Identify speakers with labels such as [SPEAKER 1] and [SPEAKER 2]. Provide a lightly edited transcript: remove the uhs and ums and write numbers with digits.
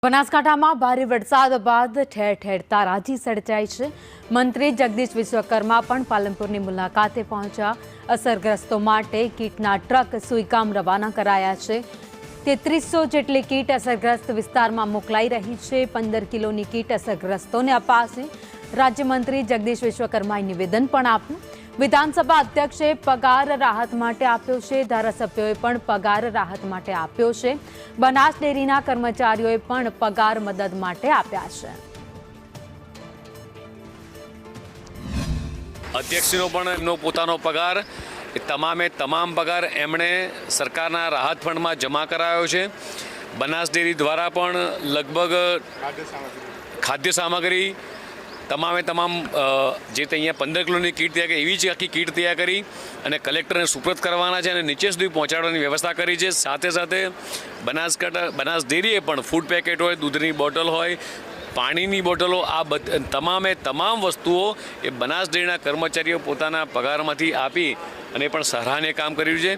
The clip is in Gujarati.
[SPEAKER 1] બનાસકાંઠામાં ભારે વરસાદ બાદ ઠેર ઠેર તારાજી સર્જાઈ છે। મંત્રી જગદીશ વિશ્વકર્મા પણ પાલનપુરની મુલાકાતે પહોંચ્યા। અસરગ્રસ્તો માટે કીટના ટ્રક સુઈગામ રવાના કરાયા છે। 3300 જેટલી કીટ અસરગ્રસ્ત વિસ્તારમાં મોકલાઈ રહી છે। 15 કિલોની કીટ અસરગ્રસ્તોને અપાશે। રાજ્યમંત્રી જગદીશ વિશ્વકર્માએ નિવેદન પણ આપ્યું। વિધાનસભા અધ્યક્ષે પગાર રાહત માટે આપ્યો છે। ધારાસભ્યોએ પણ પગાર રાહત માટે આપ્યો છે। બનાસ ડેરીના કર્મચારીઓએ પણ પગાર મદદ માટે આપ્યા છે।
[SPEAKER 2] અધ્યક્ષનો પણ એમનો પોતાનો પગાર તમામ પગાર એમણે સરકારના રાહત ફંડમાં જમા કરાયો છે। બનાસ ડેરી દ્વારા પણ લગભગ ખાદ્ય સામગ્રી તમામ જે તે અહીંયા 15 કિલોની કીટ તૈયાર કરી એવી જ આખી કીટ તૈયાર કરી અને કલેક્ટરને સુપ્રત કરવાના છે અને નીચે સુધી પહોંચાડવાની વ્યવસ્થા કરી છે। સાથે બનાસ ડેરીએ પણ ફૂડ પેકેટ હોય, દૂધની બોટલ હોય, પાણીની બોટલો, આ તમામ વસ્તુઓ એ બનાસ ડેરીના કર્મચારીઓ પોતાના પગારમાંથી આપી અને પણ સરાહનીય કામ કર્યું છે।